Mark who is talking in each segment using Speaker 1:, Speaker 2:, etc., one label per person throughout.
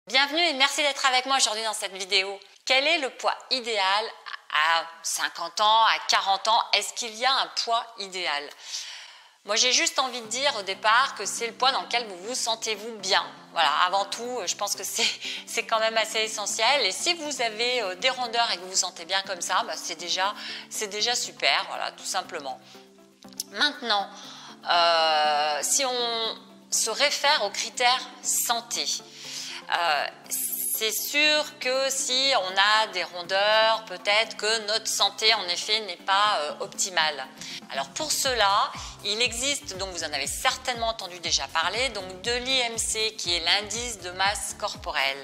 Speaker 1: Bienvenue et merci d'être avec moi aujourd'hui dans cette vidéo. Quel est le poids idéal à 50 ans, à 40 ans? Est-ce qu'il y a un poids idéal? Moi, j'ai juste envie de dire au départ que c'est le poids dans lequel vous vous sentez-vous bien. Voilà, avant tout, je pense que c'est quand même assez essentiel. Et si vous avez des rondeurs et que vous vous sentez bien comme ça, bah, c'est déjà super, voilà, tout simplement. Maintenant, si on se réfère aux critères santé, c'est sûr que si on a des rondeurs, peut-être que notre santé en effet n'est pas optimale. Alors pour cela, il existe, donc vous en avez certainement entendu déjà parler, donc de l'IMC qui est l'indice de masse corporelle.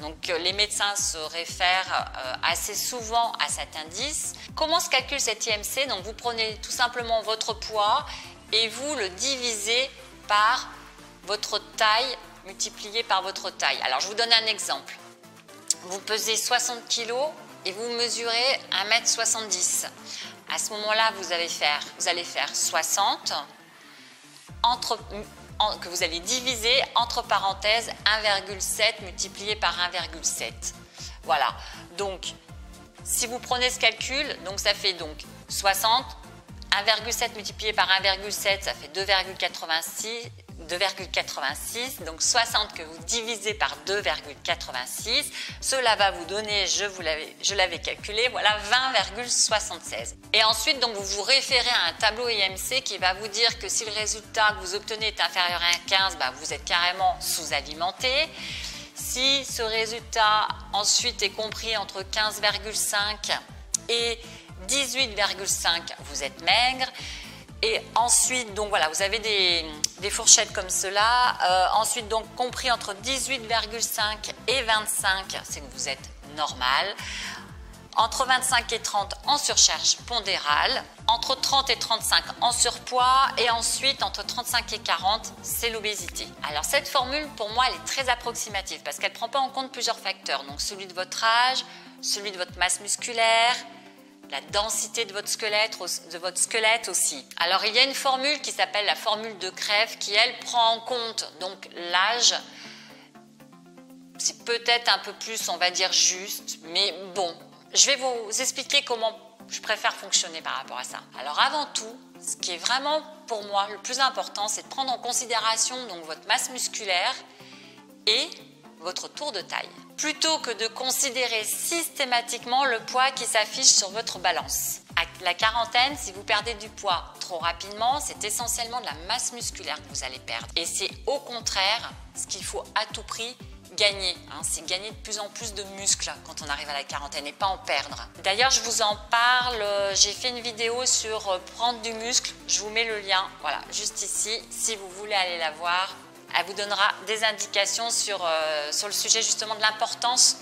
Speaker 1: Donc les médecins se réfèrent assez souvent à cet indice. Comment se calcule cet IMC? Donc vous prenez tout simplement votre poids et vous le divisez par votre taille multiplié par votre taille. Alors je vous donne un exemple. Vous pesez 60 kg et vous mesurez 1,70 m. À ce moment-là, vous allez faire 60 que vous allez diviser entre parenthèses 1,7 multiplié par 1,7. Voilà. Donc si vous prenez ce calcul, donc ça fait donc 60, 1,7 multiplié par 1,7, ça fait 2,86. Donc 60 que vous divisez par 2,86, cela va vous donner, je l'avais calculé, voilà 20,76. Et ensuite, donc, vous vous référez à un tableau IMC qui va vous dire que si le résultat que vous obtenez est inférieur à 15, bah, vous êtes carrément sous-alimenté. Si ce résultat ensuite est compris entre 15,5 et 18,5, vous êtes maigre. Et ensuite, donc voilà, vous avez des fourchettes comme cela. Ensuite, donc compris entre 18,5 et 25, c'est que vous êtes normal. Entre 25 et 30 en surcharge pondérale. Entre 30 et 35 en surpoids. Et ensuite, entre 35 et 40, c'est l'obésité. Alors cette formule, pour moi, elle est très approximative parce qu'elle ne prend pas en compte plusieurs facteurs. Donc celui de votre âge, celui de votre masse musculaire, la densité de votre squelette aussi. Alors il y a une formule qui s'appelle la formule de Krebs qui elle prend en compte donc l'âge. C'est peut-être un peu plus, on va dire, juste, mais bon, je vais vous expliquer comment je préfère fonctionner par rapport à ça. Alors avant tout, ce qui est vraiment pour moi le plus important, c'est de prendre en considération donc votre masse musculaire et votre tour de taille, plutôt que de considérer systématiquement le poids qui s'affiche sur votre balance. À la quarantaine, si vous perdez du poids trop rapidement, c'est essentiellement de la masse musculaire que vous allez perdre. Et c'est au contraire ce qu'il faut à tout prix gagner. C'est gagner de plus en plus de muscles quand on arrive à la quarantaine et pas en perdre. D'ailleurs, je vous en parle, j'ai fait une vidéo sur prendre du muscle, je vous mets le lien, voilà, juste ici, si vous voulez aller la voir. Elle vous donnera des indications sur le sujet justement de l'importance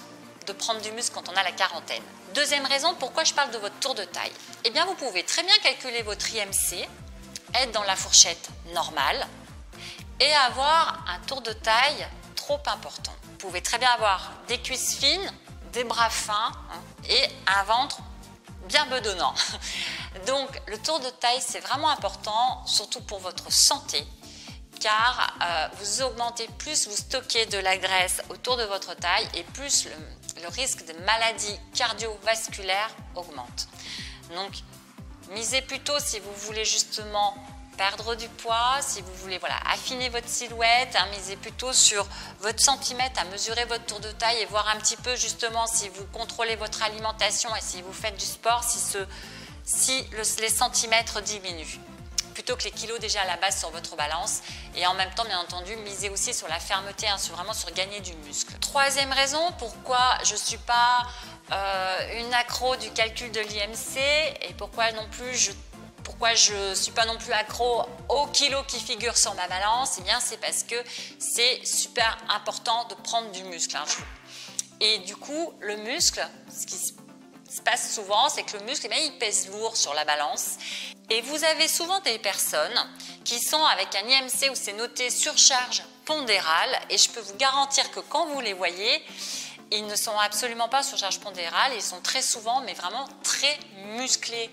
Speaker 1: de prendre du muscle quand on a la quarantaine. Deuxième raison, pourquoi je parle de votre tour de taille? Eh bien, vous pouvez très bien calculer votre IMC, être dans la fourchette normale et avoir un tour de taille trop important. Vous pouvez très bien avoir des cuisses fines, des bras fins et un ventre bien bedonnant. Donc, le tour de taille, c'est vraiment important, surtout pour votre santé, car vous augmentez plus, vous stockez de la graisse autour de votre taille et plus le risque de maladies cardiovasculaires augmente. Donc, misez plutôt si vous voulez justement perdre du poids, si vous voulez affiner votre silhouette, misez plutôt sur votre centimètre à mesurer votre tour de taille et voir un petit peu justement si vous contrôlez votre alimentation et si vous faites du sport, si les centimètres diminuent, plutôt que les kilos déjà à la base sur votre balance. Et en même temps, bien entendu, misez aussi sur la fermeté, vraiment sur gagner du muscle. Troisième raison, pourquoi je ne suis pas une accro du calcul de l'IMC et pourquoi je ne suis pas non plus accro aux kilos qui figurent sur ma balance, eh bien c'est parce que c'est super important de prendre du muscle. Et du coup, le muscle, ce qui se passe souvent, c'est que le muscle, il pèse lourd sur la balance. Et vous avez souvent des personnes qui sont avec un IMC où c'est noté surcharge pondérale. Et je peux vous garantir que quand vous les voyez, ils ne sont absolument pas surcharge pondérale. Ils sont très souvent, mais vraiment très musclés.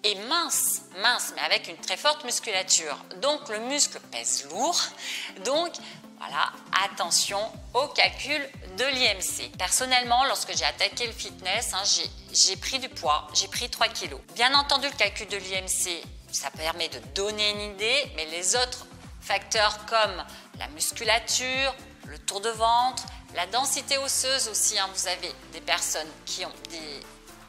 Speaker 1: Et minces, mais avec une très forte musculature. Donc le muscle pèse lourd. Donc Voilà, attention au calcul de l'IMC. Personnellement, lorsque j'ai attaqué le fitness, j'ai pris du poids, j'ai pris 3 kilos. Bien entendu, le calcul de l'IMC, ça permet de donner une idée, mais les autres facteurs comme la musculature, le tour de ventre, la densité osseuse aussi, vous avez des personnes qui ont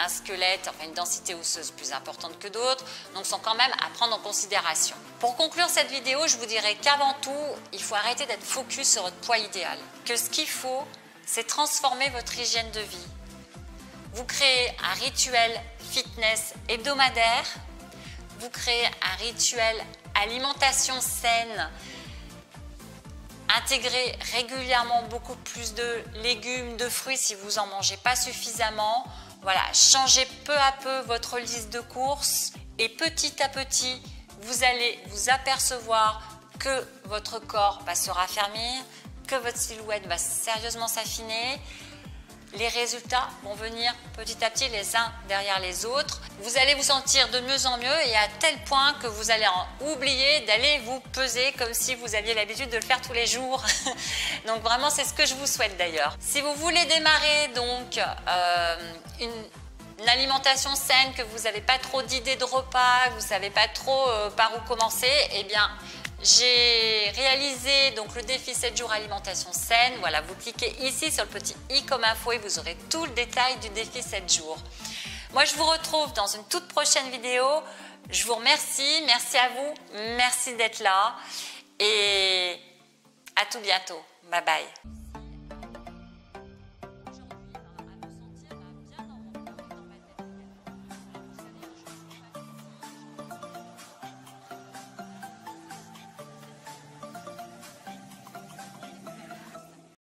Speaker 1: un squelette, enfin une densité osseuse plus importante que d'autres, donc sont quand même à prendre en considération. Pour conclure cette vidéo, je vous dirais qu'avant tout, il faut arrêter d'être focus sur votre poids idéal. Que ce qu'il faut, c'est transformer votre hygiène de vie. Vous créez un rituel fitness hebdomadaire, vous créez un rituel alimentation saine, intégrez régulièrement beaucoup plus de légumes, de fruits si vous n'en mangez pas suffisamment. Voilà, changez peu à peu votre liste de courses et petit à petit, vous allez vous apercevoir que votre corps va se raffermir, que votre silhouette va sérieusement s'affiner. Les résultats vont venir petit à petit les uns derrière les autres. Vous allez vous sentir de mieux en mieux et à tel point que vous allez oublier d'aller vous peser comme si vous aviez l'habitude de le faire tous les jours. Donc vraiment, c'est ce que je vous souhaite d'ailleurs. Si vous voulez démarrer donc une alimentation saine, que vous n'avez pas trop d'idées de repas, que vous ne savez pas trop par où commencer, eh bien, j'ai réalisé donc le défi 7 jours alimentation saine. Voilà, vous cliquez ici sur le petit i comme info et vous aurez tout le détail du défi 7 jours. Moi, je vous retrouve dans une toute prochaine vidéo. Je vous remercie, merci à vous, merci d'être là et à tout bientôt. Bye bye.